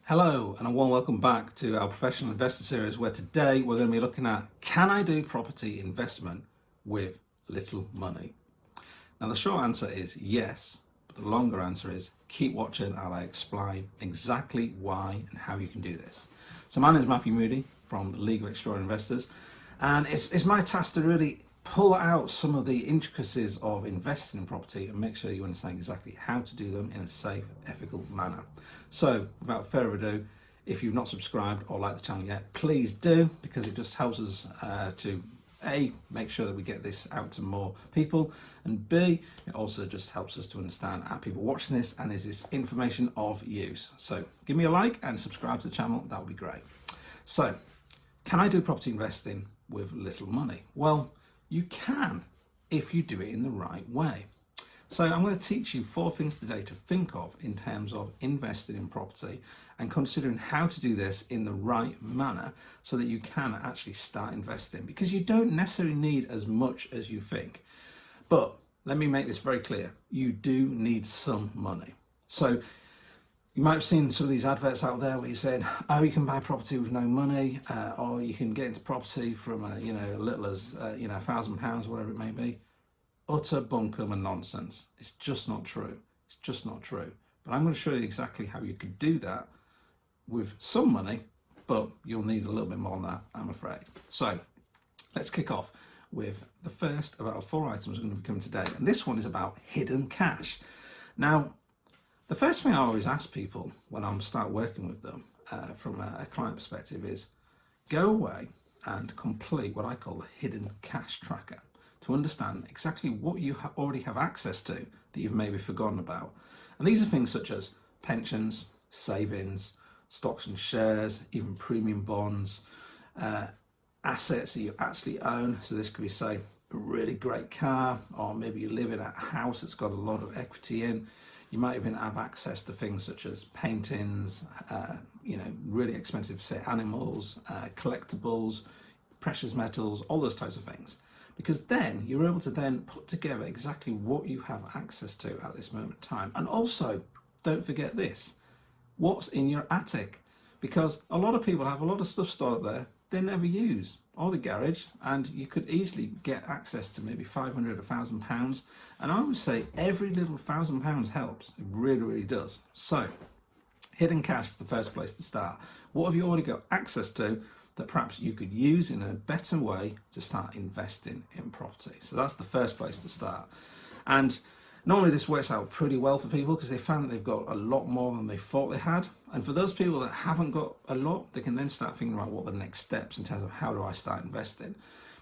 Hello and a warm welcome back to our professional investor series, where today we're going to be looking at, can I do property investment with little money? Now the short answer is yes, but the longer answer is keep watching and I'll explain exactly why and how you can do this. So my name is Matthew Moody from the League of Extraordinary Investors, and it's my task to really pull out some of the intricacies of investing in property and make sure you understand exactly how to do them in a safe, ethical manner. So without further ado, if you've not subscribed or liked the channel yet, please do, because it just helps us to A, make sure that we get this out to more people, and B, it also just helps us to understand, are people watching this and is this information of use? So give me a like and subscribe to the channel, that would be great. So can I do property investing with little money? Well, you can if you do it in the right way. So I'm going to teach you 4 things today to think of in terms of investing in property and considering how to do this in the right manner so that you can actually start investing, because you don't necessarily need as much as you think. But let me make this very clear, you do need some money. So you might have seen some of these adverts out there where you said, oh, you can buy property with no money, or you can get into property from as little as £1,000, whatever it may be. Utter bunkum and nonsense. It's just not true. It's just not true. But I'm going to show you exactly how you could do that with some money, but you'll need a little bit more than that, I'm afraid. So let's kick off with the first of our 4 items we're going to be covering today. And this one is about hidden cash. Now, the first thing I always ask people when I start working with them from a client perspective is go away and complete what I call the hidden cash tracker to understand exactly what you already have access to that you've maybe forgotten about. And these are things such as pensions, savings, stocks and shares, even premium bonds, assets that you actually own. So this could be, say, a really great car, or maybe you live in a house that's got a lot of equity in. You might even have access to things such as paintings, really expensive, say, animals, collectibles, precious metals, all those types of things. Because then you're able to then put together exactly what you have access to at this moment in time. And also, don't forget this, what's in your attic? Because a lot of people have a lot of stuff stored up there they never use, or the garage, and you could easily get access to maybe £500, £1,000. And I would say every little £1,000 helps. It really, really does. So hidden cash is the first place to start. What have you already got access to that perhaps you could use in a better way to start investing in property? So that's the first place to start. And normally this works out pretty well for people because they found that they've got a lot more than they thought they had. And for those people that haven't got a lot, they can then start thinking about what are the next steps in terms of how do I start investing.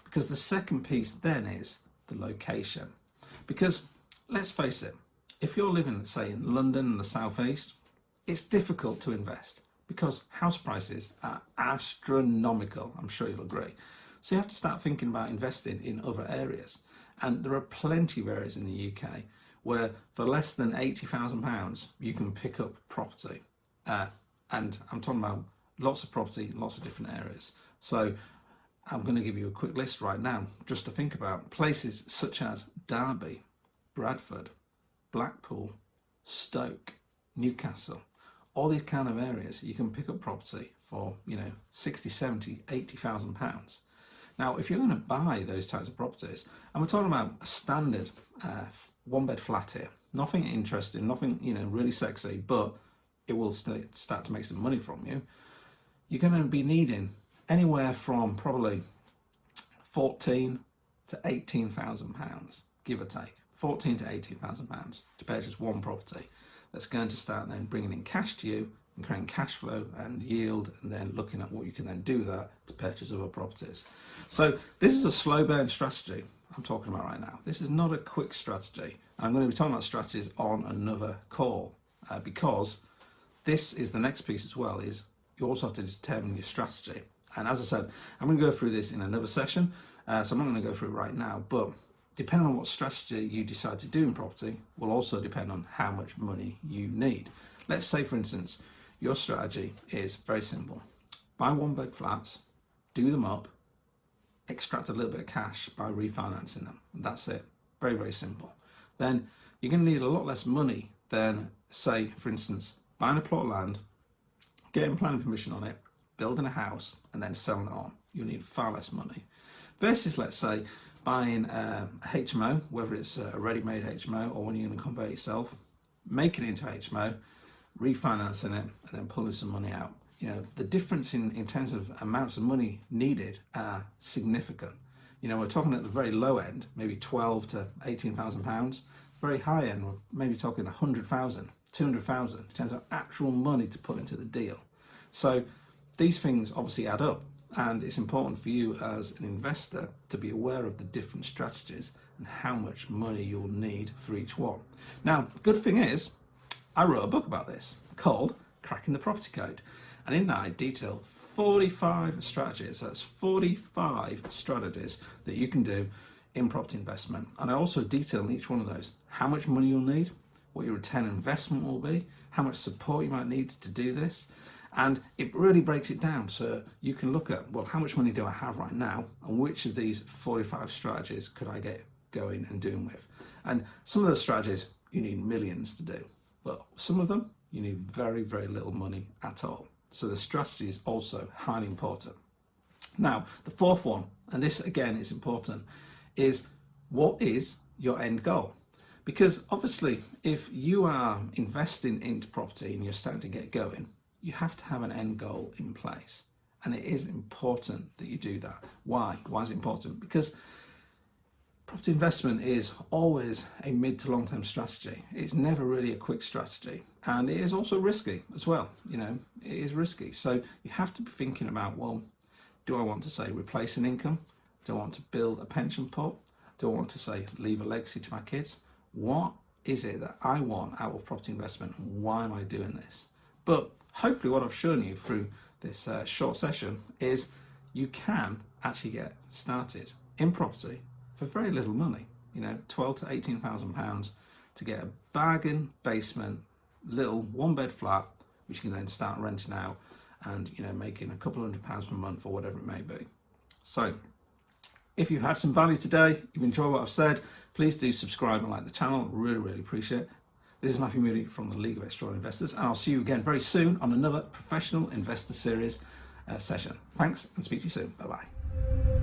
Because the second piece then is the location. Because let's face it, if you're living, say, in London and the southeast, it's difficult to invest because house prices are astronomical. I'm sure you'll agree. So you have to start thinking about investing in other areas. And there are plenty of areas in the UK where for less than £80,000 you can pick up property. And I'm talking about lots of property, lots of different areas. So I'm going to give you a quick list right now just to think about. Places such as Derby, Bradford, Blackpool, Stoke, Newcastle, all these kind of areas you can pick up property for 60, 70, £80,000. Now, if you're going to buy those types of properties, and we're talking about a standard 1-bed flat here, nothing interesting, nothing really sexy, but it will start to make some money from you. You're going to be needing anywhere from probably 14 to 18,000 pounds, give or take, 14 to 18,000 pounds to purchase one property. That's going to start then bringing in cash to you and creating cash flow and yield, and then looking at what you can then do with that to purchase other properties. So this is a slow burn strategy I'm talking about right now. This is not a quick strategy. I'm going to be talking about strategies on another call because this is the next piece as well, is you also have to determine your strategy. And as I said, I'm going to go through this in another session, so I'm not going to go through it right now, but depending on what strategy you decide to do in property will also depend on how much money you need. Let's say, for instance, your strategy is very simple. Buy 1-bed flats, do them up, extract a little bit of cash by refinancing them. That's it. Very, very simple. Then you're going to need a lot less money than, say, for instance, buying a plot of land, getting planning permission on it, building a house, and then selling it on. You'll need far less money. Versus, let's say, buying a HMO, whether it's a ready-made HMO or when you're going to convert yourself, making it into HMO, refinancing it, and then pulling some money out. You know, the difference in terms of amounts of money needed are significant. You know, we're talking at the very low end, maybe 12 to 18,000 pounds. Very high end, we're maybe talking 100,000, 200,000 in terms of actual money to put into the deal. So these things obviously add up, and it's important for you as an investor to be aware of the different strategies and how much money you'll need for each one. Now, the good thing is, I wrote a book about this called Cracking the Property Code, and in that I detail 45 strategies. That's 45 strategies that you can do in property investment. And I also detail in each one of those how much money you'll need, what your return on investment will be, how much support you might need to do this. And it really breaks it down so you can look at, well, how much money do I have right now, and which of these 45 strategies could I get going and doing with. And some of those strategies you need millions to do, but some of them you need very, very little money at all. So the strategy is also highly important. Now, the fourth one, and this again is important, is what is your end goal? Because obviously, if you are investing into property and you're starting to get going, you have to have an end goal in place. And it is important that you do that. Why? Why is it important? Because property investment is always a mid to long term strategy. It's never really a quick strategy. And it is also risky as well. You know, it is risky. So you have to be thinking about, well, do I want to say replace an income? Do I want to build a pension pot? Do I want to say leave a legacy to my kids? What is it that I want out of property investment, and why am I doing this? But hopefully what I've shown you through this short session is you can actually get started in property for very little money, you know, 12 to 18,000 pounds to get a bargain basement, little one bed flat, which you can then start renting out and, you know, making a couple £100 per month or whatever it may be. So if you've had some value today, you've enjoyed what I've said, please do subscribe and like the channel. Really, really appreciate it. This is Matthew Moody from the League of Extraordinary Investors, and I'll see you again very soon on another Professional Investor Series session. Thanks, and speak to you soon. Bye-bye.